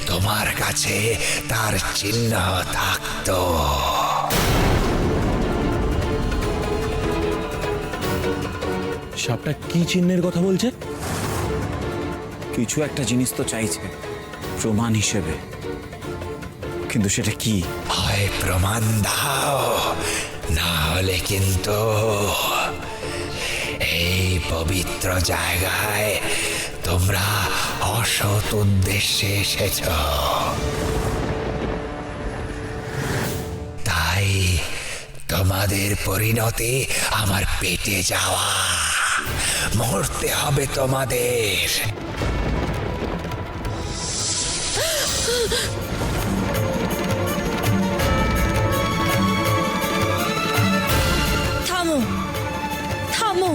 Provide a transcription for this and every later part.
তোমার কাছে তার চিহ্ন থাকতো। সাপটা কি চিহ্নের কথা বলছে? কিছু একটা জিনিস তো চাইছে প্রমাণ হিসেবে, কিন্তু সেটা কি? হয় প্রমাণ দাও, না হলে কিন্তু এই পবিত্র জায়গায় তোমরা অসৎ উদ্দেশ্যে এসেছ। তাই তোমাদের পরিণতি আমার পেটে যাওয়া। মরতে হবে তোমাদের। থামো, থামো।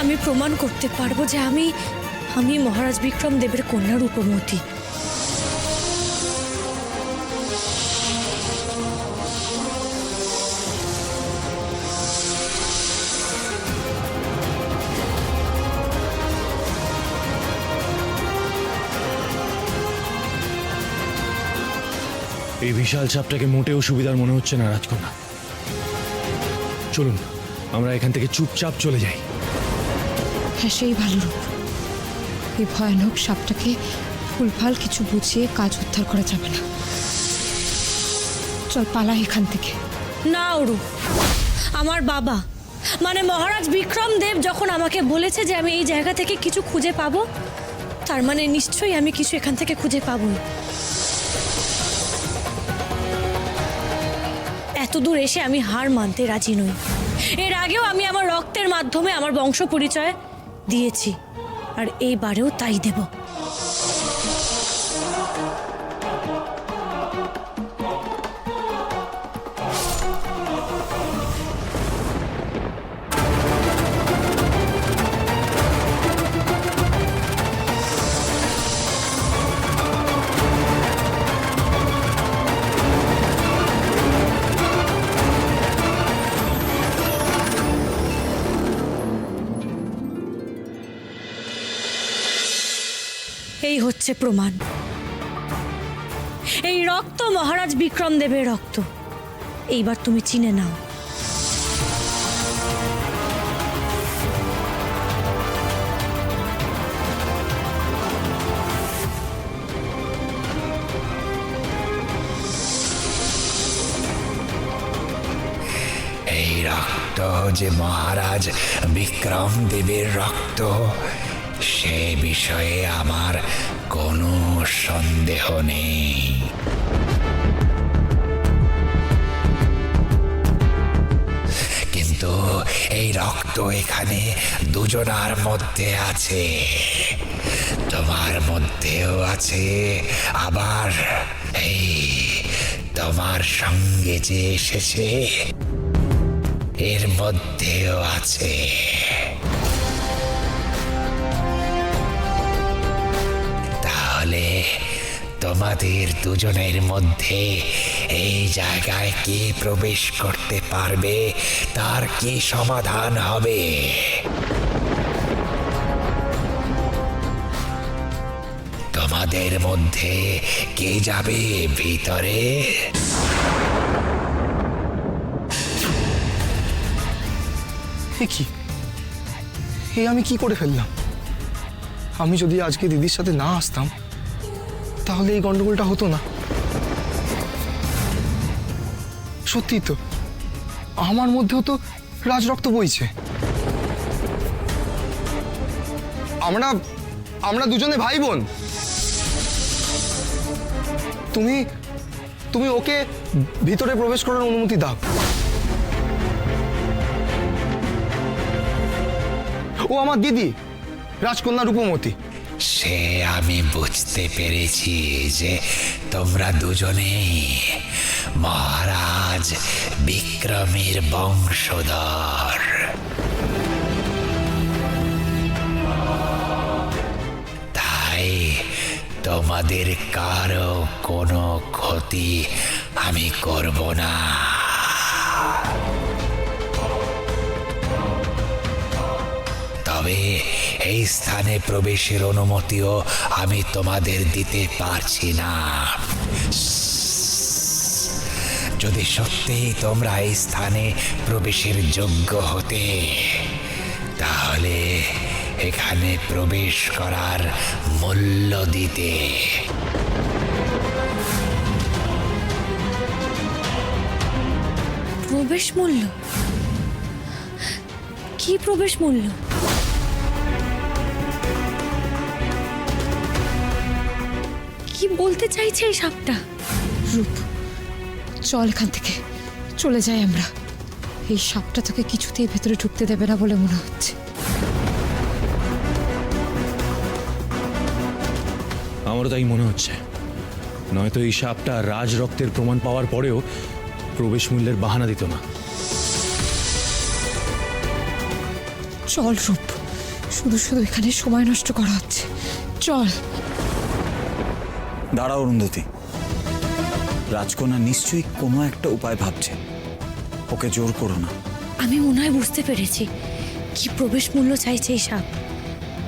আমি প্রমাণ করতে পারবো যে আমি মহারাজ বিক্রম দেবের কন্যা রূপমতী। এই বিশাল সাপটাকে মোটেও সুবিধার মনে হচ্ছে না রাজকন্যা। চলুন আমরা এখান থেকে চুপচাপ চলে যাই। হ্যাঁ, সেই ভালো রূপ। এই ভয়ানক সাপটাকে ভুলভাল কিছু বুঝিয়ে কাজ উদ্ধার করা যাবে না। চল পালা এখান থেকে। না অরু, আমার বাবা মানে মহারাজ বিক্রম দেব যখন আমাকে বলেছে যে আমি এই জায়গা থেকে কিছু খুঁজে পাবো, তার মানে নিশ্চয়ই আমি কিছু এখান থেকে খুঁজে পাবোই। এতদূর এসে আমি হার মানতে রাজি নই। এর আগেও আমি আমার রক্তের মাধ্যমে আমার বংশ পরিচয় দিয়েছি, আর এইবারেও তাই দেব। এই হচ্ছে প্রমাণ। এই রক্ত মহারাজ বিক্রম দেবের রক্ত। এইবার তুমি চিনে নাও। এই রক্ত যে মহারাজ বিক্রম দেবের রক্ত, সে বিষয়ে আমার কোনো সন্দেহ নেই। কিন্তু এই রক্ত এখানে দুজনার মধ্যে আছে, তোমার মধ্যেও আছে, আবার এই তোমার সঙ্গে যে এসেছে এর মধ্যেও আছে। তাহলে তোমাদের দুজনের মধ্যে এই জায়গায় কে প্রবেশ করতে পারবে, তার কি সমাধান হবে? তোমাদের মধ্যে কে যাবে ভিতরে? কি আমি কি করে ফেললাম? আমি যদি আজকে দিদির সাথে না আসতাম তাহলে এই গন্ডগোলটা হতো না। সত্যি তো, আমার মধ্যেও তো রাজরক্ত বইছে। আমরা দুজনে ভাই বোন। তুমি ওকে ভিতরে প্রবেশ করার অনুমতি দাও। ও আমার দিদি, রাজকন্যা রূপমতী। সে আমি বুঝতে পেরেছি যে তোমরা দুজনেই মহারাজ বিক্রমের বংশধর। তাই তোমাদের কারো কোনো ক্ষতি আমি করব না। তবে এই স্থানে প্রবেশের অনুমতিও আমি তোমাদের দিতে পারছি না। যদি সত্যিই তোমরা এই স্থানে প্রবেশের যোগ্য হতে, তাহলে এখানে প্রবেশ করার মূল্য দিতে। প্রবেশ মূল্য? কি প্রবেশ মূল্য? কি বলতে চাইছে এই সাপটা? রূপ, চল এখান থেকে, চলে যাই আমরা। এই সাপটা তোকে কিছুতেই ভেতরে ঢুকতে দেবে না বলে মনে হচ্ছে। আমারও তাই মনে হচ্ছে। নয়তো এই সাপটা রাজ রক্তের প্রমাণ পাওয়ার পরেও প্রবেশ মূল্যের বাহানা দিত না। চল রূপ, শুধু শুধু এখানে সময় নষ্ট করা হচ্ছে, চল। দাঁড়াও অরুন্ধতী, রাজকন্যা নিশ্চয়ই কোনো একটা উপায় ভাবছে, ওকে জোর করো না। আমি মনে হয় বুঝতে পেরেছি কি প্রবেশ মূল্য চাইছে এই সাপ।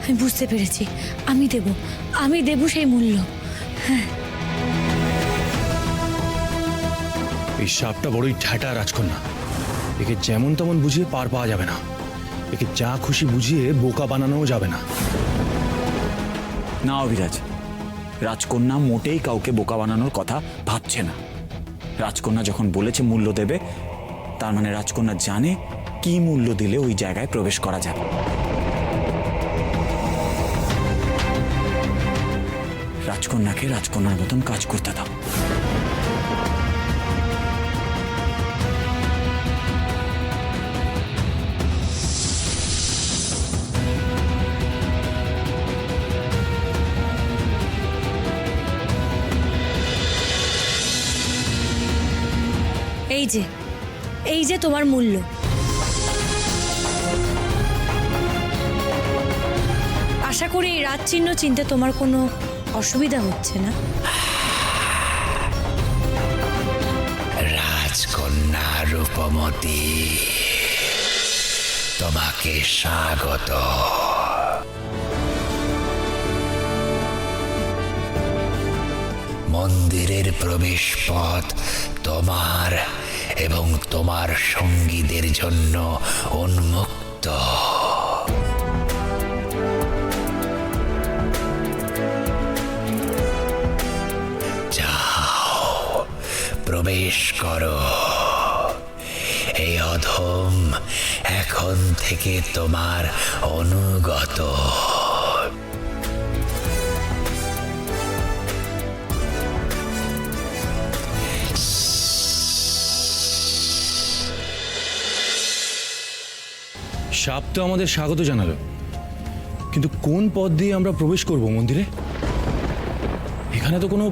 আমি বুঝতে পেরেছি, আমি দেব সেই মূল্য। এই সাপটা বড়ই ঠ্যাটা রাজকন্যা। একে যেমন তেমন বুঝিয়ে পার পাওয়া যাবে না। একে যা খুশি বুঝিয়ে বোকা বানানোও যাবে না। না অভিরাজ, রাজকন্যা মোটেই কাউকে বোকা বানানোর কথা ভাবছে না। রাজকন্যা যখন বলেছে মূল্য দেবে, তার মানে রাজকন্যা জানে কি মূল্য দিলে ওই জায়গায় প্রবেশ করা যাবে। রাজকন্যাকে রাজকন্যার মতন কাজ করতে দাও। এই যে তোমার মূল্য। আশা করি এই রাজ চিহ্ন চিনতে তোমার কোনো অসুবিধা হচ্ছে না। রাজকন্যা রূপমতী, তোমাকে স্বাগত। মন্দিরের প্রবেশ পথ তোমার এবং তোমার সঙ্গীদের জন্য উন্মুক্ত। যাও, প্রবেশ করো। এই অধম এখন থেকে তোমার অনুগত। সাপ তো আমাদের স্বাগত জানালো, কিন্তু কোন পথ দিয়ে আমরা প্রবেশ করব মন্দিরে? এখানে তো কোনো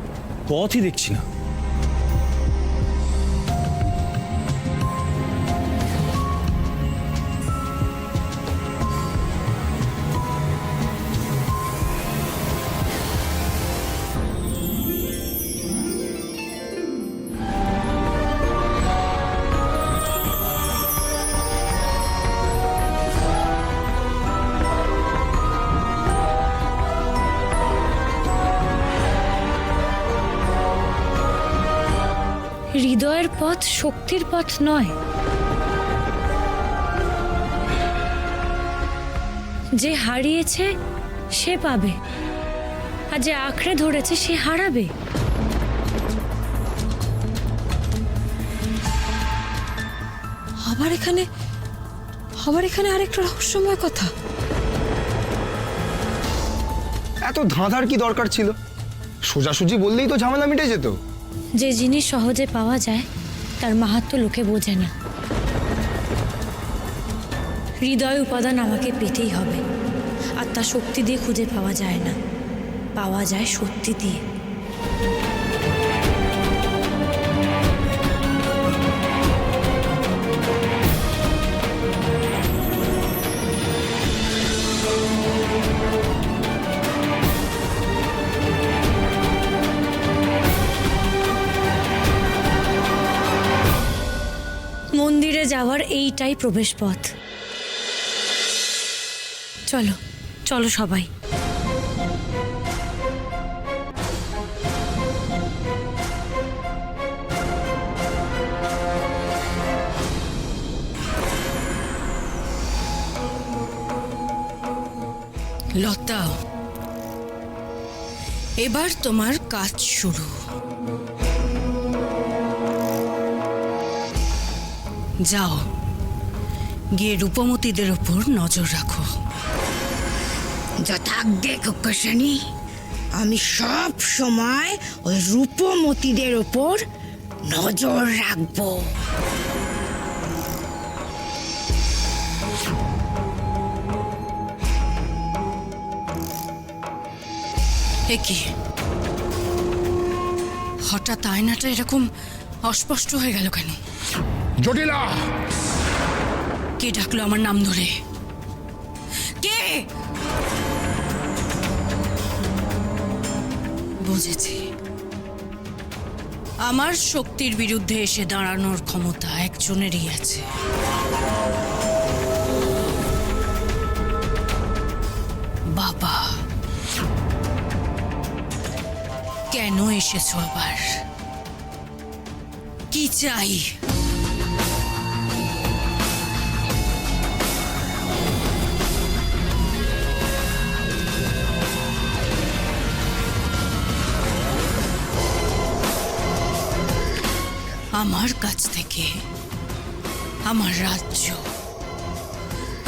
পথই দেখছি না। হৃদয়ের পথ শক্তির পথ নয়। যে হারিয়েছে সে পাবে, আর যে আঁকড়ে ধরেছে সে হারাবে। আবার এখানে আরেকটা রহস্যময় কথা। এত ধাঁধার কি দরকার ছিল? সোজাসুজি বললেই তো ঝামেলা মিটে যেত। যে জিনিস সহজে পাওয়া যায় তার মাহাত্ম্য লোকে বোঝে না। হৃদয় উপাদান আমাকে পেতেই হবে, আর তা শক্তি দিয়ে খুঁজে পাওয়া যায় না, পাওয়া যায় সত্যি দিয়ে। মন্দিরে যাওয়ার এইটাই প্রবেশ পথ। চলো চলো সবাই। লতা, এবার তোমার কাজ শুরু। যাও, গিয়ে রূপমতীদের উপর নজর রাখো। যথাজ্ঞে কক্ষসানি, আমি সব সময় ওই রূপমতীদের ওপর নজর রাখবো। এ কি, হঠাৎ আয়নাটা এরকম অস্পষ্ট হয়ে গেল কেন? জটিলা, কে ডাকলো আমার নাম ধরে? কে? বুঝেছি, আমার শক্তির বিরুদ্ধে এসে দাঁড়ানোর ক্ষমতা একজনেরই আছে। বাবা, কেন এসেছো আবার? কি চাই? আমার কাছ থেকে আমার রাজ্য,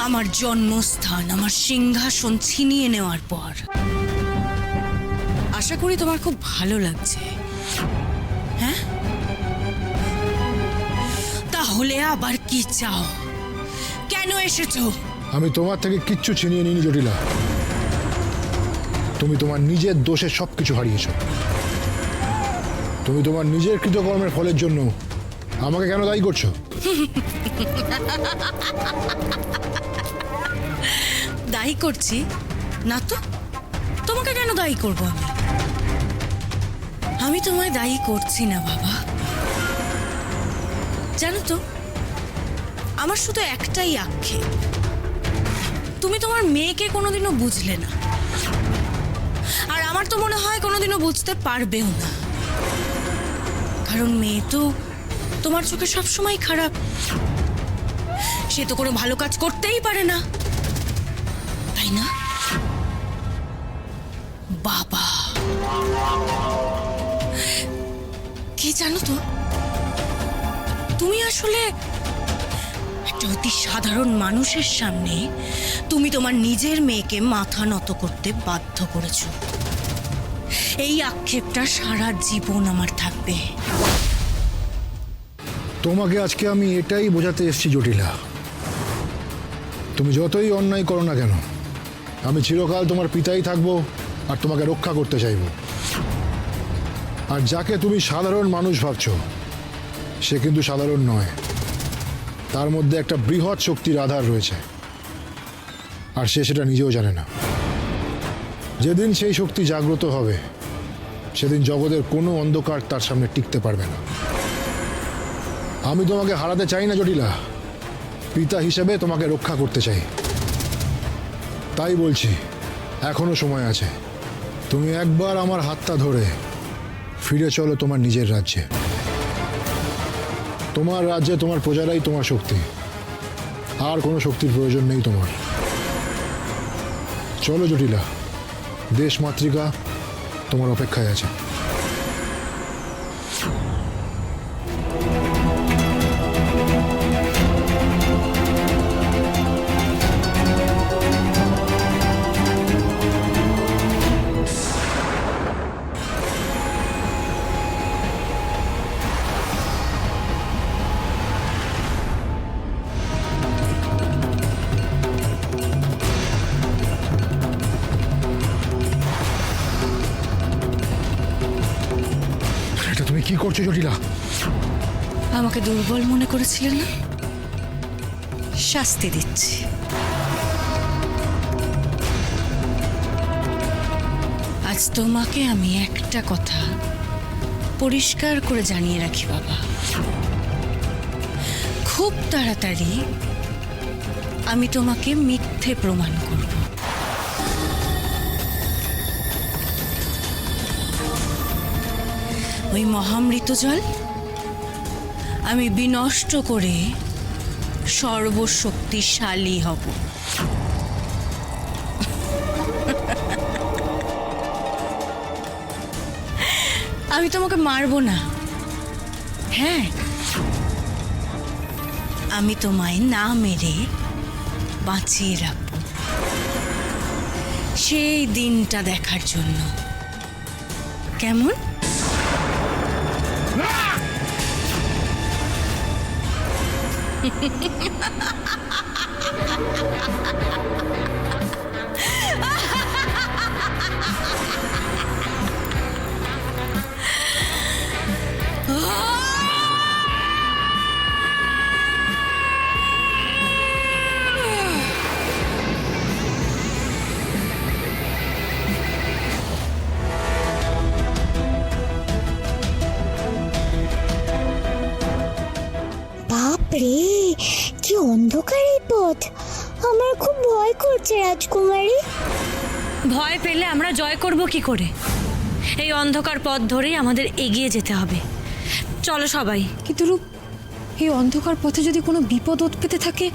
আমার জন্মস্থান, আমার সিংহাসন ছিনিয়ে নেওয়ার পর আশা করি তোমার খুব ভালো লাগছে, হ্যাঁ? তাহলে আবার কি চাও? কেন এসেছো? আমি তোমার থেকে কিচ্ছু ছিনিয়ে নিইনি জটিলা। তুমি তোমার নিজের দোষে সবকিছু হারিয়েছো। তুমি তোমার নিজের কৃতকর্মের ফলের জন্য আমাকে কেন দায়ী করছো? দায়ী করছি না তো? তোমাকে কেন দায়ী করব আমি? আমি তোমায় দায়ী করছি না বাবা। জানো তো, আমার শুধু একটাই আক্ষেপ, তুমি তোমার মেয়েকে কোনোদিনও বুঝলে না, আর আমার তো মনে হয় কোনোদিনও বুঝতে পারবেও না। কারণ মেয়ে তো তোমার চোখে সবসময় খারাপ, সে তো কোনো ভালো কাজ করতেই পারে না, তাই না বাবা? কি জানো তো, তুমি আসলে একটা অতি সাধারণ মানুষের সামনে তুমি তোমার নিজের মেয়েকে মাথা নত করতে বাধ্য করেছো। এই আক্ষেপটা সারা জীবন আমার থাকবে। তোমাকে আজকে আমি এটাই বোঝাতে এসেছি জটিলা, তুমি যতই অন্যায় করো না কেন, আমি চিরকাল তোমার পিতাই থাকবো আর তোমাকে রক্ষা করতে চাইবো। আর যাকে তুমি সাধারণ মানুষ ভাবছো, সে কিন্তু সাধারণ নয়। তার মধ্যে একটা বৃহৎ শক্তির আধার রয়েছে, আর সে সেটা নিজেও জানে না। যেদিন সেই শক্তি জাগ্রত হবে, সেদিন জগতের কোনো অন্ধকার তার সামনে টিকতে পারবে না। আমি তোমাকে হারাতে চাই না জটিলা, পিতা হিসেবে তোমাকে রক্ষা করতে চাই। তাই বলছি, এখনো সময় আছে। তুমি একবার আমার হাতটা ধরে ফিরে চলো তোমার নিজের রাজ্যে। তোমার রাজ্যে তোমার প্রজারাই তোমার শক্তি, আর কোনো শক্তির প্রয়োজন নেই তোমার। চলো জটিলা, দেশ মাতৃকা তোমার অপেক্ষায় আছে। তুমি কি করছো জটিলা? আমাকে দুর্বল মনে করেছিলেন না? শাস্তি দিচ্ছি। আজ তোমাকে আমি একটা কথা পরিষ্কার করে জানিয়ে রাখি বাবা, খুব তাড়াতাড়ি আমি তোমাকে মিথ্যে প্রমাণ করব। ওই মহামৃত জল আমি বিনষ্ট করে সর্বশক্তিশালী হব। আমি তোমাকে মারবো না, হ্যাঁ, আমি তোমায় না মেরে বাঁচিয়ে রাখবো সেই দিনটা দেখার জন্য। কেমন? বাপরে, কি অন্ধকার এই পথ! আমার খুব ভয় করছে রাজকুমারী। ভয় পেলে আমরা জয় করব কি করে? এই অন্ধকার পথ ধরেই আমাদের এগিয়ে যেতে হবে। চলো সবাই। কিন্তু রূপ, এই অন্ধকার পথে যদি কোনো বিপদ উৎপেতে থাকে,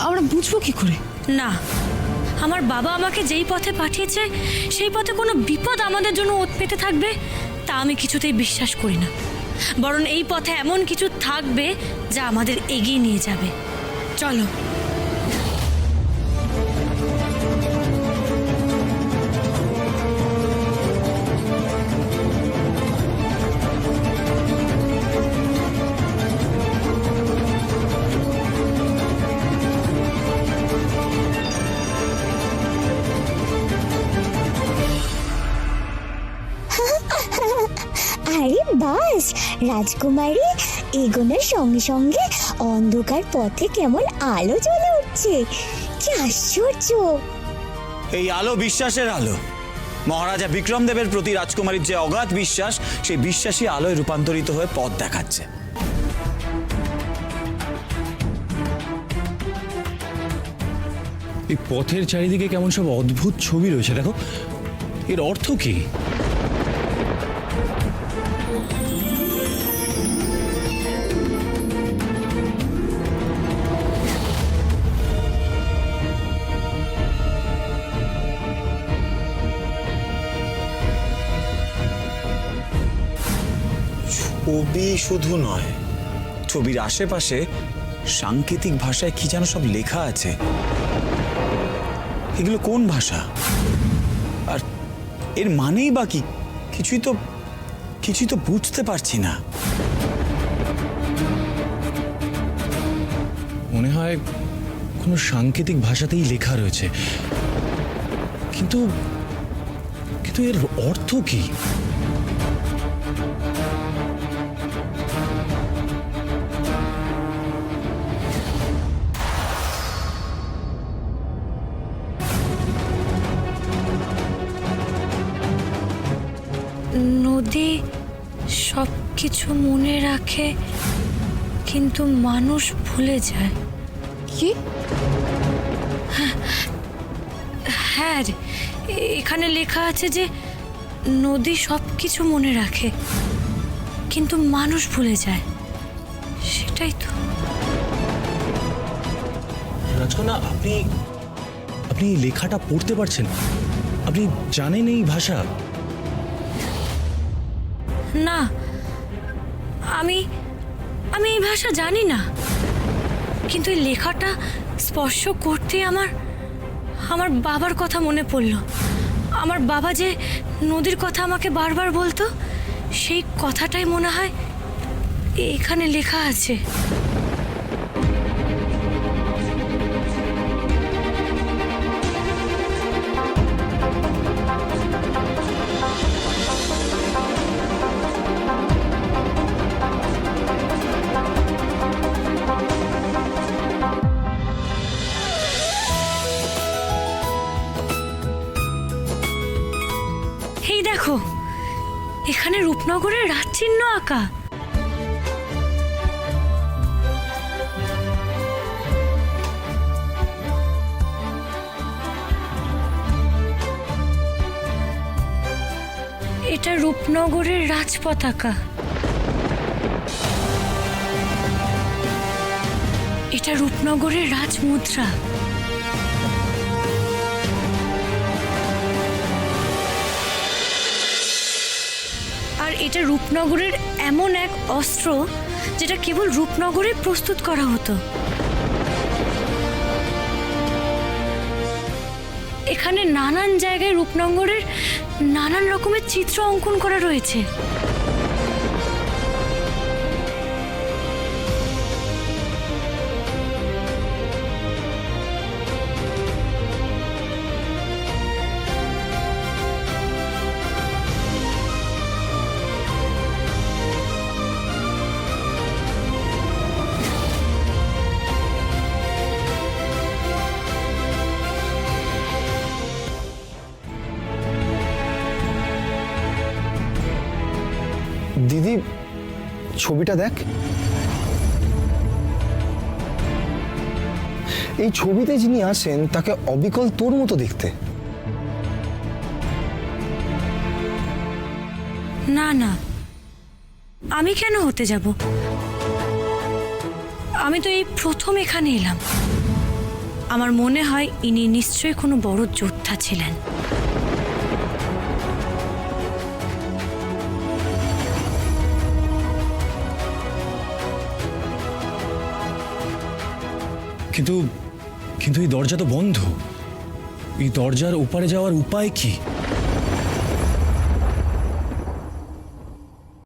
আমরা বুঝবো কি করে? না, আমার বাবা আমাকে যেই পথে পাঠিয়েছে সেই পথে কোনো বিপদ আমাদের জন্য ওত পেতে থাকবে তা আমি কিছুতেই বিশ্বাস করি না। বরং এই পথে এমন কিছু থাকবে যা আমাদের এগিয়ে নিয়ে যাবে। চলো। আরে বাস রাজকুমারী, এগোনোর সঙ্গে সঙ্গে অন্ধকার পথে কেমন আলো জ্বলে উঠছে! কি আশ্চর্য! এই আলো বিশ্বাসের আলো। মহারাজা বিক্রমদেবের প্রতি রাজকুমারীর যে অগাধ বিশ্বাস, সেই বিশ্বাসই আলোয় রূপান্তরিত হয়ে পথ দেখাচ্ছে। এই পথের চারিদিকে কেমন সব অদ্ভুত ছবি রয়েছে, দেখো। এর অর্থ কি? ছবি শুধু নয়, ছবির আশেপাশে সাংকেতিক ভাষায় কি যেন সব লেখা আছে। এগুলো কোন ভাষা আর এর মানেই বা কি? কিছুই তো বুঝতে পারছি না। মনে হয় কোনো সাংকেতিক ভাষাতেই লেখা রয়েছে, কিন্তু এর অর্থ কি? নদী সব কিছু মনে রাখে কিন্তু মানুষ ভুলে যায়। কি? হ্যাঁ, এখানে লেখা আছে যে নদী সব কিছু মনে রাখে কিন্তু মানুষ ভুলে যায়। সেটাই তো। রাজকন্যা, আপনি এই লেখাটা পড়তে পারছেন? আপনি জানেন এই ভাষা? না, আমি এই ভাষা জানি না, কিন্তু এই লেখাটা স্পর্শ করতে আমার বাবার কথা মনে পড়ল। আমার বাবা যে নদীর কথা আমাকে বারবার বলতো, সেই কথাটাই মনে হয় এখানে লেখা আছে। এই দেখো, এখানে রূপনগরের রাজচিহ্ন আঁকা। এটা রূপনগরের রাজ পতাকা। এটা রূপনগরের রাজমুদ্রা। আর এটা রূপনগরের এমন এক অস্ত্র যেটা কেবল রূপনগরে প্রস্তুত করা হতো। এখানে নানান জায়গায় রূপনগরের নানান রকমের চিত্র অঙ্কন করা রয়েছে। দিদি, ছবিটা দেখ। এই ছবিতে যিনি আছেন তাকে অবিকল তোর মতো দেখতে। না না, আমি কেন হতে যাব? আমি তো এই প্রথম এখানে এলাম। আমার মনে হয় ইনি নিশ্চয়ই কোনো বড় যোদ্ধা ছিলেন। কিন্তু কিন্তু এই দরজা তো বন্ধ। এই দরজার ওপারে যাওয়ার উপায় কি?